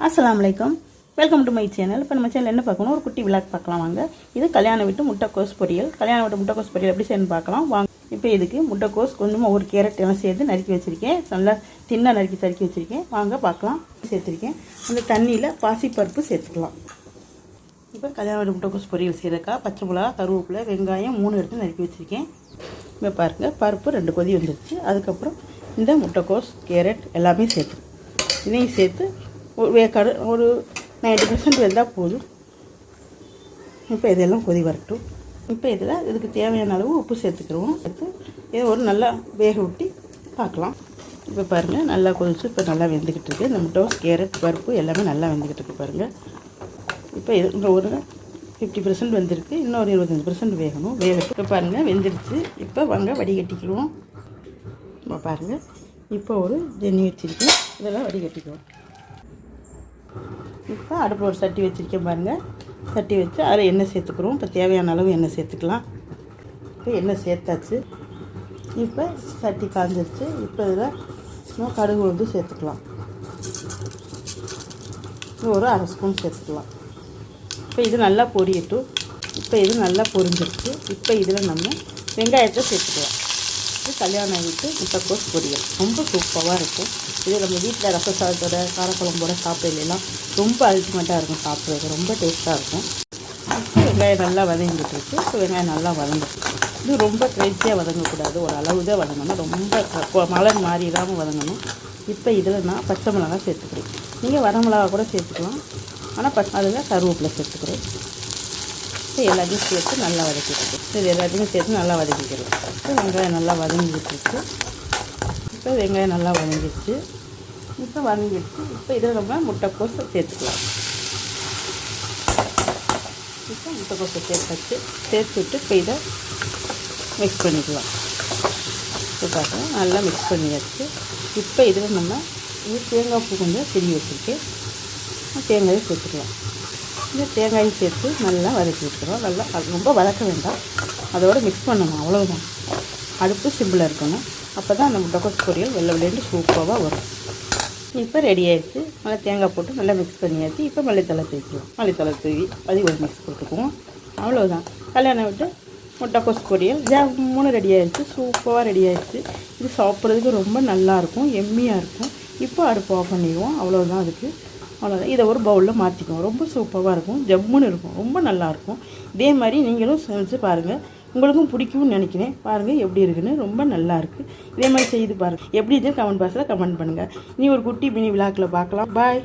அஸ்ஸலாமு அலைக்கும். Welcome to my channel. இப்போ நம்ம சேனல் என்ன பார்க்கணும், ஒரு குட்டி விளாக் பார்க்கலாம் வாங்க. இது கல்யாண வீட்டு முட்டைக்கோஸ் பொரியல். கல்யாண வீட்டு முட்டைக்கோஸ் பொரியல் எப்படி செய்யணும்னு பார்க்கலாம் வாங்க. இப்போ இதுக்கு முட்டைக்கோஸ் கொஞ்சமாக ஒரு கேரட் எல்லாம் சேர்த்து நறுக்கி வச்சுருக்கேன். நல்லா தின்னாக நறுக்கி வச்சுருக்கேன். வாங்க பார்க்கலாம். சேர்த்துருக்கேன். அந்த தண்ணியில் பாசிப்பருப்பு சேர்த்துக்கலாம். இப்போ கல்யாண வீட்டு முட்டைக்கோஸ் பொரியல் செய்கிறக்கா பச்சை மிளகா, கருவேப்பிலை, வெங்காயம் 3 எடுத்து நறுக்கி வச்சுருக்கேன். இப்போ பாருங்கள், பருப்பு 2 கொதி வந்துருச்சு. அதுக்கப்புறம் இந்த முட்டைக்கோஸ், கேரட் எல்லாமே சேர்த்து இதையும் சேர்த்து ஒரு 90% வெந்தால் போதும். இப்போ இதெல்லாம் கொதி வரட்டும். இப்போ இதுக்கு தேவையான அளவு உப்பு சேர்த்துக்கிறோம். எடுத்து இதை ஒரு நல்லா வேக விட்டு பார்க்கலாம். இப்போ பாருங்கள், நல்லா கொதிச்சு இப்போ நல்லா வெந்துக்கிட்டு இருக்குது. இந்த முட்டைக்கோஸ், கேரட், பருப்பு எல்லாமே நல்லா வெந்துக்கிட்டு இருக்குது பாருங்கள். இப்போ இது ஒரு 50% வெந்திருக்கு. இன்னொரு 25% வேகணும். வேகட்டும். இப்போ பாருங்கள், வெந்துருச்சு. இப்போ வாங்க வடிகட்டிக்கிடுவோம். இப்போ பாருங்கள், இப்போ ஒரு ஜென்னி வச்சுருக்கேன். இதெல்லாம் வடிகட்டிக்குவோம். இப்போ அடுப்பில் ஒரு சட்டி வச்சுருக்கேன் பாருங்கள். சட்டி வச்சு அதில் எண்ணெய் சேர்த்துக்கிறோம். இப்போ தேவையான அளவு எண்ணெய் சேர்த்துக்கலாம். இப்போ எண்ணெய் சேர்த்தாச்சு. இப்போ சட்டி காஞ்சிருச்சு. இப்போ இதில் கடுகு வந்து சேர்த்துக்கலாம். ஒரு 1/2 ஸ்பூன் சேர்த்துக்கலாம். இப்போ இது நல்லா பொரியட்டும். இப்போ இது நல்லா பொரிஞ்சிருச்சு. இப்போ இதில் நம்ம வெங்காயத்தை சேர்த்துக்கலாம். இது கல்யாண வீட்டு முட்டைக்கோஸ் பொரியல் ரொம்ப சூப்பராக இருக்கும். இது நம்ம வீட்டில் ரச சாதத்தோட, காரக்குழம்போட சாப்பிடலாம் ரொம்ப அல்டிமேட்டாக இருக்கும். சாப்பிட்றது ரொம்ப டேஸ்ட்டாக இருக்கும். இப்போ வெங்காயம் நல்லா வதங்கிட்டு இருக்குது. இப்போ வெங்காயம் நல்லா வதங்கும். இது ரொம்ப கிரேசியாக வதங்கக்கூடாது. ஒரு அளவு தான் வதங்கணும். ரொம்ப மலர் மாறி இல்லாமல் வதங்கணும். இப்போ இதில் நான் பச்சை மிளகா சேர்த்துக்கிறேன். நீங்கள் வர மிளகா கூட சேர்த்துக்கலாம். ஆனால் அதில் கருவேப்பிலை சேர்த்துக்கிறேன். இப்போ எல்லாத்தையும் சேர்த்து நல்லா வதக்கிட்டு இது எல்லாத்தையும் சேர்த்து நல்லா வதக்கிக்கிறோம். இப்போ வெங்காயம் நல்லா வதங்கிட்டுருக்கு. இப்போ வெங்காயம் நல்லா வதங்கிடுச்சு. இப்போ வதங்கிடுச்சு. இப்போ இதில் நம்ம முட்டைக்கோஸை சேர்த்துக்கலாம். இப்போ முட்டைக்கோஸை சேர்த்துட்டு இப்போ இதை மிக்ஸ் பண்ணிக்கலாம். இப்போ பார்த்தா நல்லா மிக்ஸ் பண்ணியாச்சு. இப்போ இதில் நம்ம தேங்காய் பூ கொஞ்சம் திருவி வச்சுருக்கேன். தேங்காயை சேர்த்துக்கலாம். இந்த தேங்காயை சேர்த்து நல்லா வதக்கி விட்டுறோம். நல்லா ரொம்ப வதக்க வேண்டாம், அதோடு மிக்ஸ் பண்ணணும், அவ்வளோதான். அடுப்பு சிம்பிளாக இருக்கணும். அப்போ தான் அந்த முட்டைக்கோஸ் பொரியல் வெள்ளை வெள்ளைன்னு சூப்பராக வரும். இப்போ ரெடி ஆகிடுச்சு. நல்லா தேங்காய் போட்டு நல்லா மிக்ஸ் பண்ணியாச்சு. இப்போ மல்லித்தலை தூக்கிக்கலாம். மல்லித்தலை தூவி அது ஒரு மிக்ஸ் கொடுத்துக்குவோம். அவ்வளோதான். கல்யாணம் விட்டு முட்டைக்கோஸ் பொரியல் 3 ரெடி ஆகிடுச்சு. சூப்பராக ரெடி ஆகிடுச்சு. இது சாப்பிட்றதுக்கு ரொம்ப நல்லாயிருக்கும், எம்மியாக இருக்கும். இப்போ அடுப்பு ஆஃப் பண்ணிடுவோம். அவ்வளோதான். அவ்வளோதான். இதை ஒரு பவுலில் மாற்றிக்குவோம். ரொம்ப சூப்பராக இருக்கும், ஜம்முன்னு இருக்கும், ரொம்ப நல்லாயிருக்கும். இதே மாதிரி நீங்களும் செஞ்சு பாருங்கள். உங்களுக்கும் பிடிக்கும்னு நினைக்கிறேன். பாருங்கள் எப்படி இருக்குன்னு, ரொம்ப நல்லாயிருக்கு. இதே மாதிரி செய்து பாருங்கள். எப்படி இருக்குன்னு கமெண்ட் பாக்ஸில் கமெண்ட் பண்ணுங்கள். இனி ஒரு குட்டி மினி விளாக்கில் பார்க்கலாம். பாய்.